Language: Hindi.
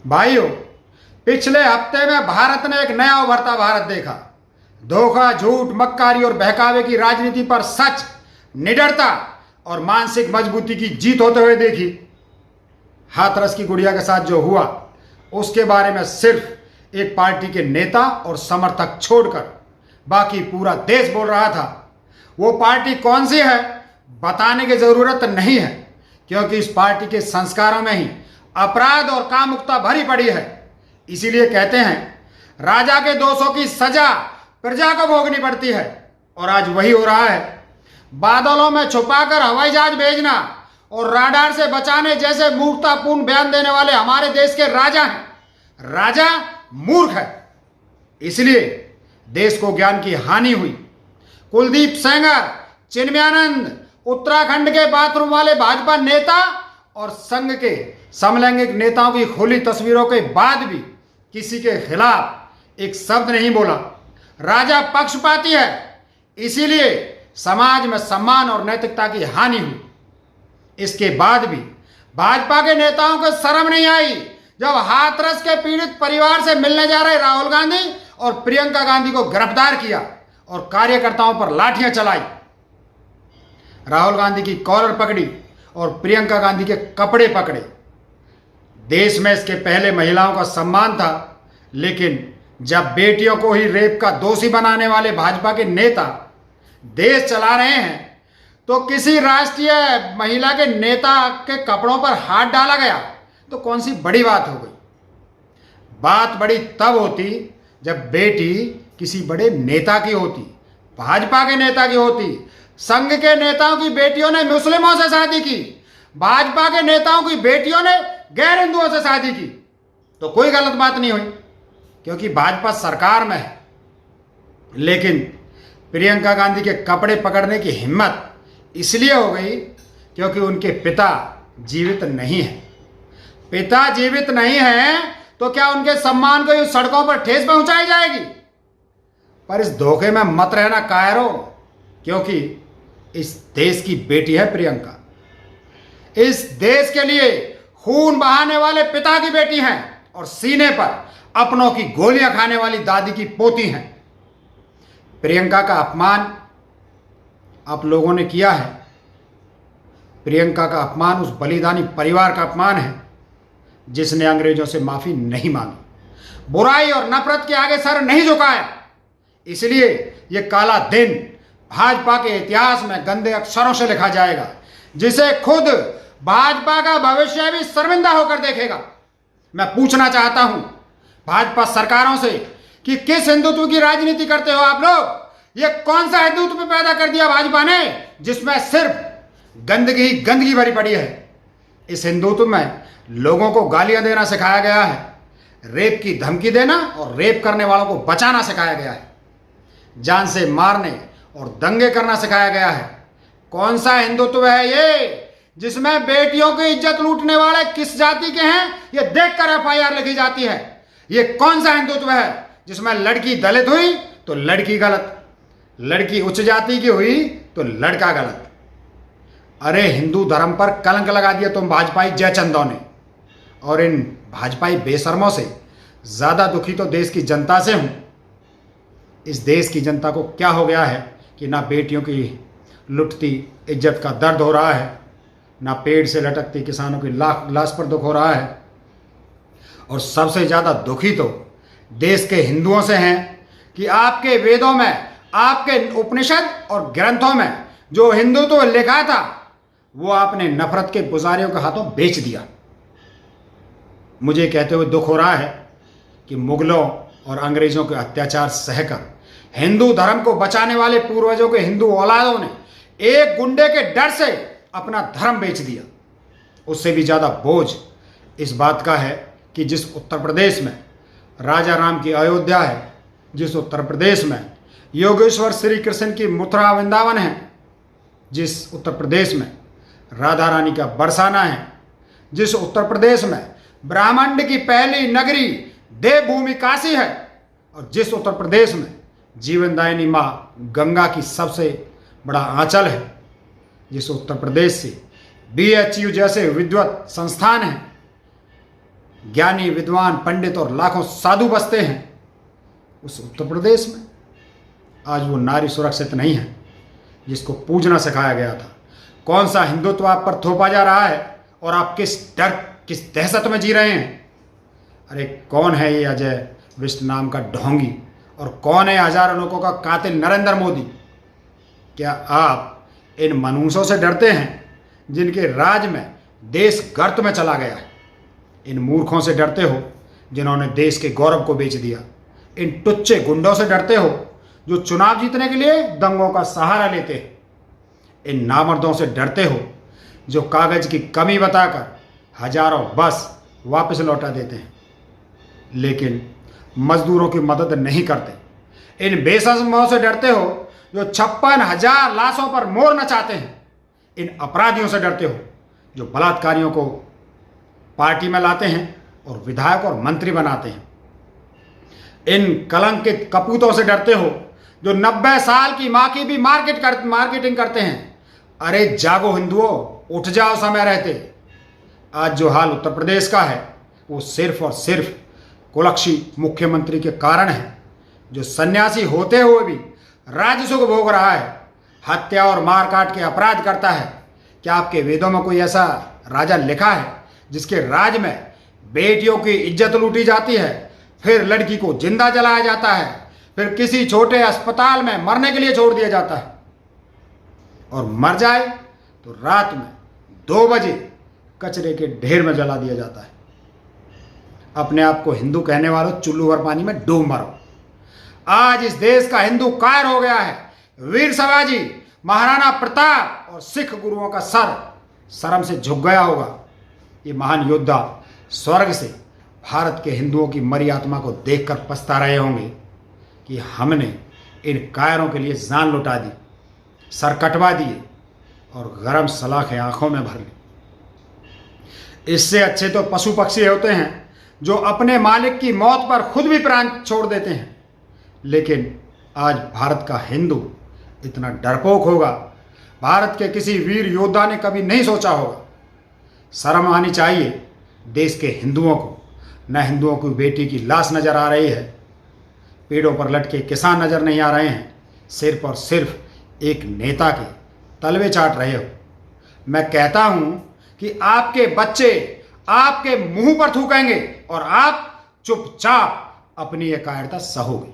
भाइयों, पिछले हफ्ते में भारत ने एक नया उभरता भारत देखा। धोखा, झूठ, मक्कारी और बहकावे की राजनीति पर सच, निडरता और मानसिक मजबूती की जीत होते हुए देखी। हाथरस की गुड़िया के साथ जो हुआ उसके बारे में सिर्फ एक पार्टी के नेता और समर्थक छोड़कर बाकी पूरा देश बोल रहा था। वो पार्टी कौन सी है बताने की जरूरत नहीं है, क्योंकि इस पार्टी के संस्कारों में ही अपराध और कामुकता भरी पड़ी है। इसीलिए कहते हैं राजा के दोषों की सजा प्रजा को भोगनी पड़ती है, और आज वही हो रहा है। बादलों में छुपाकर हवाई जहाज भेजना और राडार से बचाने जैसे मूर्खतापूर्ण बयान देने वाले हमारे देश के राजा हैं। राजा मूर्ख है, इसलिए देश को ज्ञान की हानि हुई। कुलदीप सेंगर, चिन्मयानंद, उत्तराखंड के बाथरूम वाले भाजपा नेता और संघ के समलैंगिक नेताओं की खुली तस्वीरों के बाद भी किसी के खिलाफ एक शब्द नहीं बोला। राजा पक्षपाती है, इसीलिए समाज में सम्मान और नैतिकता की हानि हुई। इसके बाद भी भाजपा के नेताओं को शर्म नहीं आई जब हाथरस के पीड़ित परिवार से मिलने जा रहे राहुल गांधी और प्रियंका गांधी को गिरफ्तार किया और कार्यकर्ताओं पर लाठियां चलाई। राहुल गांधी की कॉलर पकड़ी और प्रियंका गांधी के कपड़े पकड़े। देश में इसके पहले महिलाओं का सम्मान था, लेकिन जब बेटियों को ही रेप का दोषी बनाने वाले भाजपा के नेता देश चला रहे हैं तो किसी राष्ट्रीय महिला के नेता के कपड़ों पर हाथ डाला गया तो कौन सी बड़ी बात हो गई। बात बड़ी तब होती जब बेटी किसी बड़े नेता की होती, भाजपा के नेता की होती। संघ के नेताओं की बेटियों ने मुस्लिमों से शादी की, भाजपा के नेताओं की बेटियों ने गैर हिंदुओं से शादी की, तो कोई गलत बात नहीं हुई, क्योंकि भाजपा सरकार में है। लेकिन प्रियंका गांधी के कपड़े पकड़ने की हिम्मत इसलिए हो गई क्योंकि उनके पिता जीवित नहीं है। पिता जीवित नहीं है तो क्या उनके सम्मान को इस सड़कों पर ठेस पहुंचाई जाएगी? पर इस धोखे में मत रहना कायरों, क्योंकि इस देश की बेटी है प्रियंका। इस देश के लिए खून बहाने वाले पिता की बेटी हैं और सीने पर अपनों की गोलियां खाने वाली दादी की पोती हैं। प्रियंका का अपमान आप लोगों ने किया है। प्रियंका का अपमान उस बलिदानी परिवार का अपमान है जिसने अंग्रेजों से माफी नहीं मांगी, बुराई और नफरत के आगे सर नहीं झुकाया। इसलिए यह काला दिन भाजपा के इतिहास में गंदे अक्षरों से लिखा जाएगा, जिसे खुद भाजपा का भविष्य भी शर्मिंदा होकर देखेगा। मैं पूछना चाहता हूं भाजपा सरकारों से कि किस हिंदुत्व की राजनीति करते हो आप लोग? ये कौन सा हिंदुत्व पैदा कर दिया भाजपा ने जिसमें सिर्फ गंदगी ही गंदगी भरी पड़ी है? इस हिंदुत्व में लोगों को गालियां देना सिखाया गया है, रेप की धमकी देना और रेप करने वालों को बचाना सिखाया गया है, जान से मारने और दंगे करना सिखाया गया है। कौन सा हिंदुत्व है ये जिसमें बेटियों की इज्जत लूटने वाले किस जाति के हैं ये देखकर एफआईआर लिखी जाती है? ये कौन सा हिंदुत्व है जिसमें लड़की दलित हुई तो लड़की गलत, लड़की उच्च जाति की हुई तो लड़का गलत? अरे हिंदू धर्म पर कलंक लगा दिया तुम भाजपाई जयचंदों ने, और इन भाजपाई बेशर्मों से ज्यादा दुखी तो देश की जनता से हूं। इस देश की जनता को क्या हो गया है कि ना बेटियों की लुटती इज्जत का दर्द हो रहा है, ना पेड़ से लटकती किसानों की लाश पर दुख हो रहा है, और सबसे ज्यादा दुखी तो देश के हिंदुओं से हैं कि आपके वेदों में, आपके उपनिषद और ग्रंथों में जो हिंदुत्व लिखा था वो आपने नफरत के पुजारियों के हाथों बेच दिया। मुझे कहते हुए दुख हो रहा है कि मुगलों और अंग्रेजों के अत्याचार सहकर हिंदू धर्म को बचाने वाले पूर्वजों के हिंदू औलादों ने एक गुंडे के डर से अपना धर्म बेच दिया। उससे भी ज्यादा बोझ इस बात का है कि जिस उत्तर प्रदेश में राजा राम की अयोध्या है, जिस उत्तर प्रदेश में योगेश्वर श्री कृष्ण की मथुरा वृंदावन है, जिस उत्तर प्रदेश में राधा रानी का बरसाना है, जिस उत्तर प्रदेश में ब्रह्मांड की पहली नगरी देवभूमि काशी है, और जिस उत्तर प्रदेश में जीवनदायिनी माँ गंगा की सबसे बड़ा आंचल है, जिस उत्तर प्रदेश से बीएचयू जैसे विद्वत संस्थान हैं, ज्ञानी, विद्वान, पंडित और लाखों साधु बसते हैं, उस उत्तर प्रदेश में आज वो नारी सुरक्षित नहीं है जिसको पूजना सिखाया गया था। कौन सा हिंदुत्व आप पर थोपा जा रहा है और आप किस डर, किस दहशत में जी रहे हैं? अरे कौन है ये अजय विष्ट नाम का ढोंगी और कौन है हजारों लोगों का कातिल नरेंद्र मोदी? क्या आप इन मनुष्यों से डरते हैं जिनके राज में देश गर्त में चला गया है? इन मूर्खों से डरते हो जिन्होंने देश के गौरव को बेच दिया? इन टुच्चे गुंडों से डरते हो जो चुनाव जीतने के लिए दंगों का सहारा लेते हैं? इन नामर्दों से डरते हो जो कागज की कमी बताकर हजारों बस वापस लौटा देते हैं लेकिन मजदूरों की मदद नहीं करते? इन बेशर्मों से डरते हो जो 56,000 लाशों पर मोर नचाते हैं? इन अपराधियों से डरते हो जो बलात्कारियों को पार्टी में लाते हैं और विधायक और मंत्री बनाते हैं? इन कलंकित कपूतों से डरते हो जो 90 साल की मां की भी मार्केटिंग करते हैं? अरे जागो हिंदुओं, उठ जाओ समय रहते। आज जो हाल उत्तर प्रदेश का है वो सिर्फ और सिर्फ कुलक्षी मुख्यमंत्री के कारण है जो सन्यासी होते हुए भी राजसुख भोग रहा है, हत्या और मारकाट के अपराध करता है। क्या आपके वेदों में कोई ऐसा राजा लिखा है जिसके राज में बेटियों की इज्जत लूटी जाती है, फिर लड़की को जिंदा जलाया जाता है, फिर किसी छोटे अस्पताल में मरने के लिए छोड़ दिया जाता है और मर जाए तो रात में 2 बजे कचरे के ढेर में जला दिया जाता है? अपने आप को हिंदू कहने वालों, चुल्लू भर पानी में डूब मरो। आज इस देश का हिंदू कायर हो गया है। वीर शिवाजी, महाराणा प्रताप और सिख गुरुओं का सर शर्म से झुक गया होगा। ये महान योद्धा स्वर्ग से भारत के हिंदुओं की मरी आत्मा को देखकर पछता रहे होंगे कि हमने इन कायरों के लिए जान लुटा दी, सर कटवा दिए और गरम सलाखें आंखों में भर ली। इससे अच्छे तो पशु पक्षी होते हैं जो अपने मालिक की मौत पर खुद भी प्राण छोड़ देते हैं। लेकिन आज भारत का हिंदू इतना डरपोक होगा, भारत के किसी वीर योद्धा ने कभी नहीं सोचा होगा। शर्म आनी चाहिए देश के हिंदुओं को। न हिंदुओं की बेटी की लाश नजर आ रही है, पेड़ों पर लटके किसान नजर नहीं आ रहे हैं, सिर्फ और सिर्फ एक नेता के तलवे चाट रहे हो। मैं कहता हूं कि आपके बच्चे आपके मुंह पर थूकेंगे और आप चुपचाप अपनी ये कायरता सहोगे।